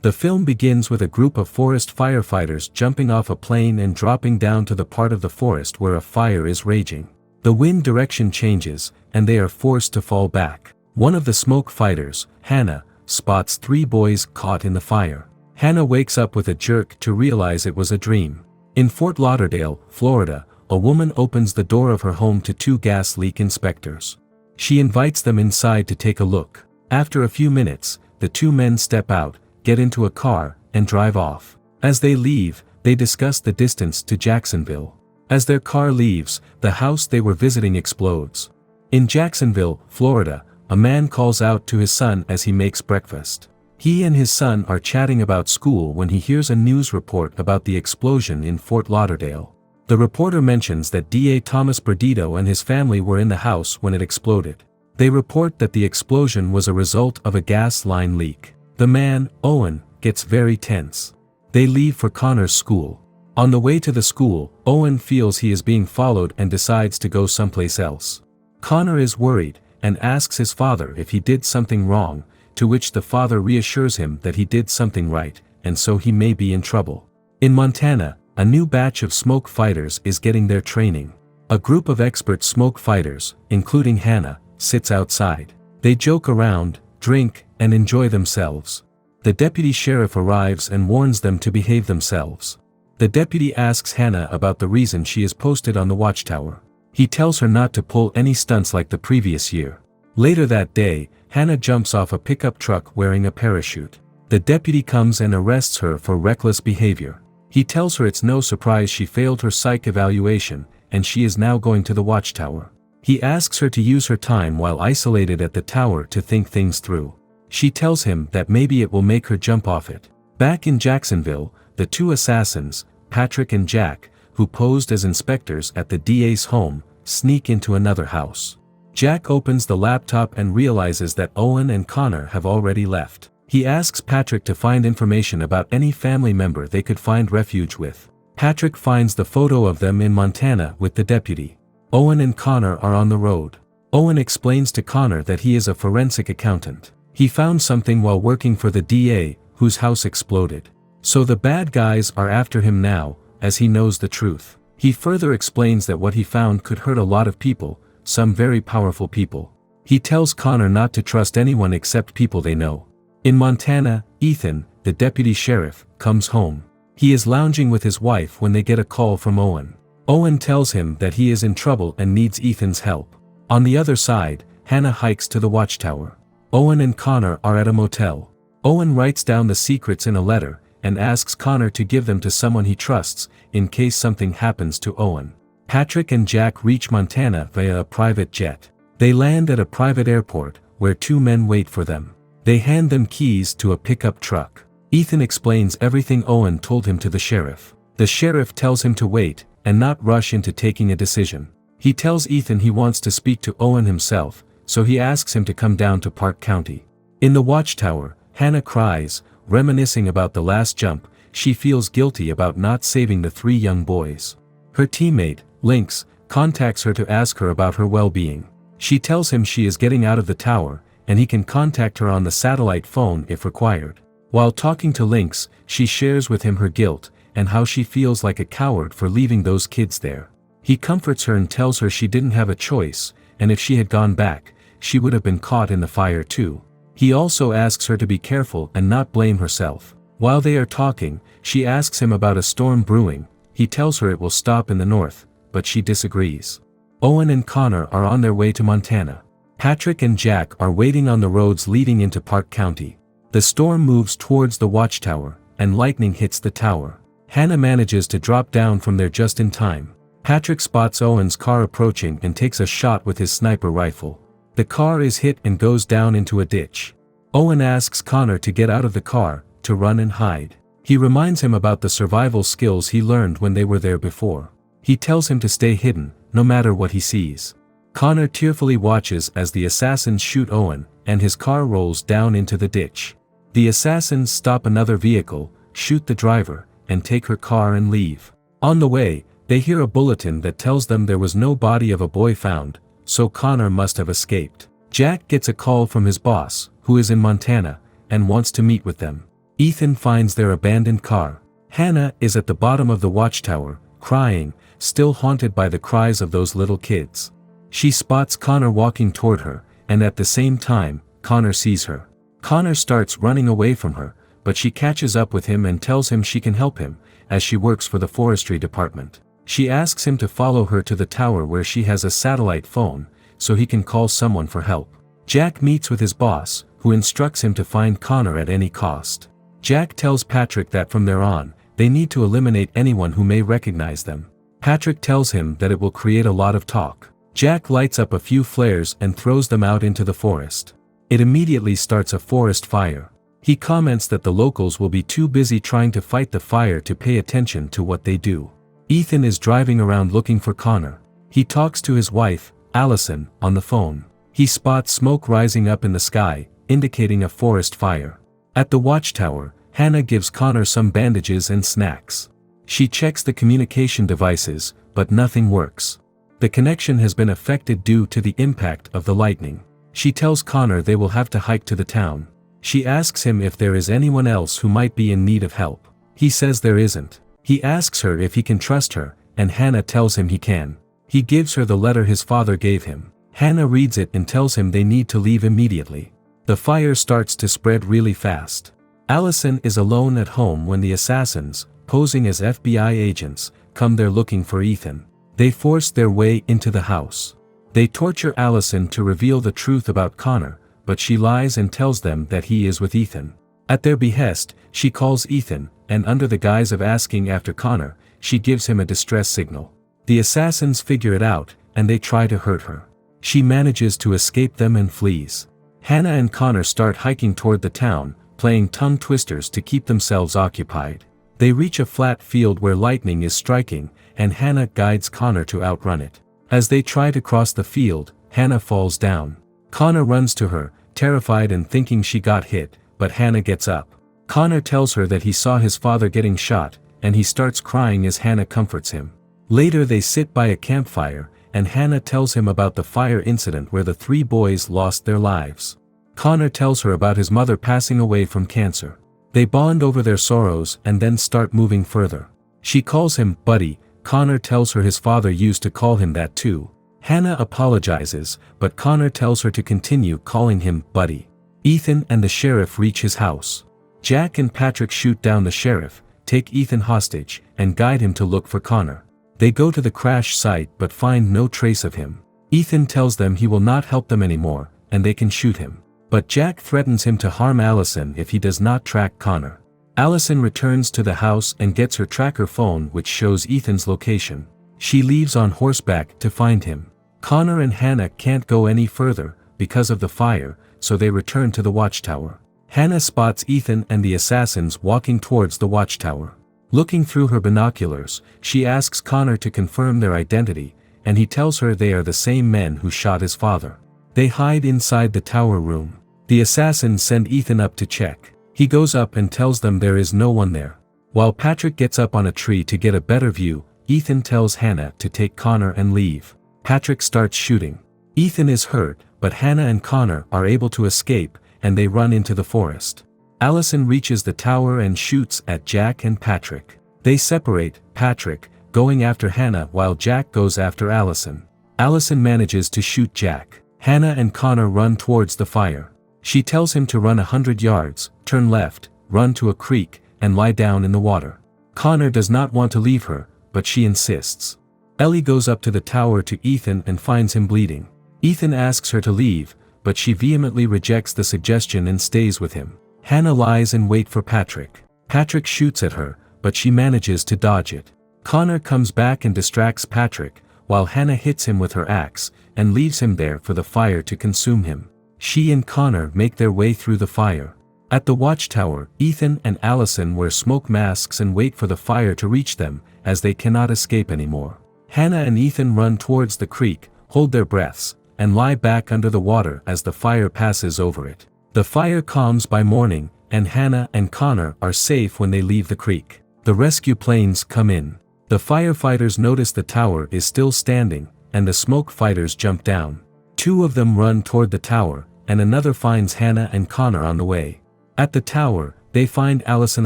The film begins with a group of forest firefighters jumping off a plane and dropping down to the part of the forest where a fire is raging. The wind direction changes, and they are forced to fall back. One of the smoke fighters, Hannah, spots 3 boys caught in the fire. Hannah wakes up with a jerk to realize it was a dream. In Fort Lauderdale, Florida, a woman opens the door of her home to 2 gas leak inspectors. She invites them inside to take a look. After a few minutes, the 2 men step out, get into a car, and drive off. As they leave, they discuss the distance to Jacksonville. As their car leaves, the house they were visiting explodes. In Jacksonville, Florida, a man calls out to his son as he makes breakfast. He and his son are chatting about school when he hears a news report about the explosion in Fort Lauderdale. The reporter mentions that DA Thomas Berdito and his family were in the house when it exploded. They report that the explosion was a result of a gas line leak. The man, Owen, gets very tense. They leave for Connor's school. On the way to the school, Owen feels he is being followed and decides to go someplace else. Connor is worried, and asks his father if he did something wrong, to which the father reassures him that he did something right, and so he may be in trouble. In Montana, a new batch of smoke fighters is getting their training. A group of expert smoke fighters, including Hannah, sits outside. They joke around, drink, and enjoy themselves. The deputy sheriff arrives and warns them to behave themselves. The deputy asks Hannah about the reason she is posted on the watchtower. He tells her not to pull any stunts like the previous year. Later that day, Hannah jumps off a pickup truck wearing a parachute. The deputy comes and arrests her for reckless behavior. He tells her it's no surprise she failed her psych evaluation, and she is now going to the watchtower. He asks her to use her time while isolated at the tower to think things through. She tells him that maybe it will make her jump off it. Back in Jacksonville, the 2 assassins, Patrick and Jack, who posed as inspectors at the DA's home, sneak into another house. Jack opens the laptop and realizes that Owen and Connor have already left. He asks Patrick to find information about any family member they could find refuge with. Patrick finds the photo of them in Montana with the deputy. Owen and Connor are on the road. Owen explains to Connor that he is a forensic accountant. He found something while working for the DA, whose house exploded. So the bad guys are after him now, as he knows the truth. He further explains that what he found could hurt a lot of people, some very powerful people. He tells Connor not to trust anyone except people they know. In Montana, Ethan, the deputy sheriff, comes home. He is lounging with his wife when they get a call from Owen. Owen tells him that he is in trouble and needs Ethan's help. On the other side, Hannah hikes to the watchtower. Owen and Connor are at a motel. Owen writes down the secrets in a letter, and asks Connor to give them to someone he trusts, in case something happens to Owen. Patrick and Jack reach Montana via a private jet. They land at a private airport, where 2 men wait for them. They hand them keys to a pickup truck. Ethan explains everything Owen told him to the sheriff. The sheriff tells him to wait, and not rush into taking a decision. He tells Ethan he wants to speak to Owen himself, so he asks him to come down to Park County. In the watchtower, Hannah cries, reminiscing about the last jump. She feels guilty about not saving the 3 young boys. Her teammate, Lynx, contacts her to ask her about her well-being. She tells him she is getting out of the tower, and he can contact her on the satellite phone if required. While talking to Lynx, she shares with him her guilt, and how she feels like a coward for leaving those kids there. He comforts her and tells her she didn't have a choice, and if she had gone back, she would have been caught in the fire too. He also asks her to be careful and not blame herself. While they are talking, she asks him about a storm brewing. He tells her it will stop in the north, but she disagrees. Owen and Connor are on their way to Montana. Patrick and Jack are waiting on the roads leading into Park County. The storm moves towards the watchtower, and lightning hits the tower. Hannah manages to drop down from there just in time. Patrick spots Owen's car approaching and takes a shot with his sniper rifle. The car is hit and goes down into a ditch. Owen asks Connor to get out of the car, to run and hide. He reminds him about the survival skills he learned when they were there before. He tells him to stay hidden, no matter what he sees. Connor tearfully watches as the assassins shoot Owen, and his car rolls down into the ditch. The assassins stop another vehicle, shoot the driver, and take her car and leave. On the way, they hear a bulletin that tells them there was no body of a boy found, so Connor must have escaped. Jack gets a call from his boss, who is in Montana, and wants to meet with them. Ethan finds their abandoned car. Hannah is at the bottom of the watchtower, crying, still haunted by the cries of those little kids. She spots Connor walking toward her, and at the same time, Connor sees her. Connor starts running away from her, but she catches up with him and tells him she can help him, as she works for the forestry department. She asks him to follow her to the tower where she has a satellite phone, so he can call someone for help. Jack meets with his boss, who instructs him to find Connor at any cost. Jack tells Patrick that from there on, they need to eliminate anyone who may recognize them. Patrick tells him that it will create a lot of talk. Jack lights up a few flares and throws them out into the forest. It immediately starts a forest fire. He comments that the locals will be too busy trying to fight the fire to pay attention to what they do. Ethan is driving around looking for Connor. He talks to his wife, Allison, on the phone. He spots smoke rising up in the sky, indicating a forest fire. At the watchtower, Hannah gives Connor some bandages and snacks. She checks the communication devices, but nothing works. The connection has been affected due to the impact of the lightning. She tells Connor they will have to hike to the town. She asks him if there is anyone else who might be in need of help. He says there isn't. He asks her if he can trust her, and Hannah tells him he can. He gives her the letter his father gave him. Hannah reads it and tells him they need to leave immediately. The fire starts to spread really fast. Allison is alone at home when the assassins, posing as FBI agents, come there looking for Ethan. They force their way into the house. They torture Allison to reveal the truth about Connor, but she lies and tells them that he is with Ethan. At their behest, she calls Ethan, and under the guise of asking after Connor, she gives him a distress signal. The assassins figure it out, and they try to hurt her. She manages to escape them and flees. Hannah and Connor start hiking toward the town, playing tongue twisters to keep themselves occupied. They reach a flat field where lightning is striking, and Hannah guides Connor to outrun it. As they try to cross the field, Hannah falls down. Connor runs to her, terrified and thinking she got hit, but Hannah gets up. Connor tells her that he saw his father getting shot, and he starts crying as Hannah comforts him. Later they sit by a campfire, and Hannah tells him about the fire incident where the 3 boys lost their lives. Connor tells her about his mother passing away from cancer. They bond over their sorrows and then start moving further. She calls him Buddy. Connor tells her his father used to call him that too. Hannah apologizes, but Connor tells her to continue calling him Buddy. Ethan and the sheriff reach his house. Jack and Patrick shoot down the sheriff, take Ethan hostage, and guide him to look for Connor. They go to the crash site but find no trace of him. Ethan tells them he will not help them anymore, and they can shoot him. But Jack threatens him to harm Allison if he does not track Connor. Allison returns to the house and gets her tracker phone which shows Ethan's location. She leaves on horseback to find him. Connor and Hannah can't go any further, because of the fire, so they return to the watchtower. Hannah spots Ethan and the assassins walking towards the watchtower. Looking through her binoculars, she asks Connor to confirm their identity, and he tells her they are the same men who shot his father. They hide inside the tower room. The assassins send Ethan up to check. He goes up and tells them there is no one there. While Patrick gets up on a tree to get a better view, Ethan tells Hannah to take Connor and leave. Patrick starts shooting. Ethan is hurt, but Hannah and Connor are able to escape, and they run into the forest. Allison reaches the tower and shoots at Jack and Patrick. They separate, Patrick going after Hannah while Jack goes after Allison. Allison manages to shoot Jack. Hannah and Connor run towards the fire. She tells him to run 100 yards, turn left, run to a creek, and lie down in the water. Connor does not want to leave her, but she insists. Ellie goes up to the tower to Ethan and finds him bleeding. Ethan asks her to leave, but she vehemently rejects the suggestion and stays with him. Hannah lies in wait for Patrick. Patrick shoots at her, but she manages to dodge it. Connor comes back and distracts Patrick, while Hannah hits him with her axe, and leaves him there for the fire to consume him. She and Connor make their way through the fire. At the watchtower, Ethan and Allison wear smoke masks and wait for the fire to reach them, as they cannot escape anymore. Hannah and Ethan run towards the creek, hold their breaths, and lie back under the water as the fire passes over it. The fire calms by morning, and Hannah and Connor are safe when they leave the creek. The rescue planes come in. The firefighters notice the tower is still standing, and the smoke fighters jump down. 2 of them run toward the tower, and another finds Hannah and Connor on the way. At the tower, They find Allison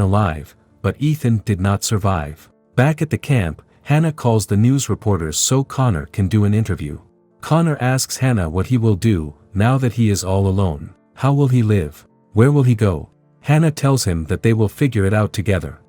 alive, but Ethan did not survive. Back at the camp, Hannah calls the news reporters so Connor can do an interview. Connor asks Hannah what he will do, now that he is all alone. How will he live? Where will he go? Hannah tells him that they will figure it out together.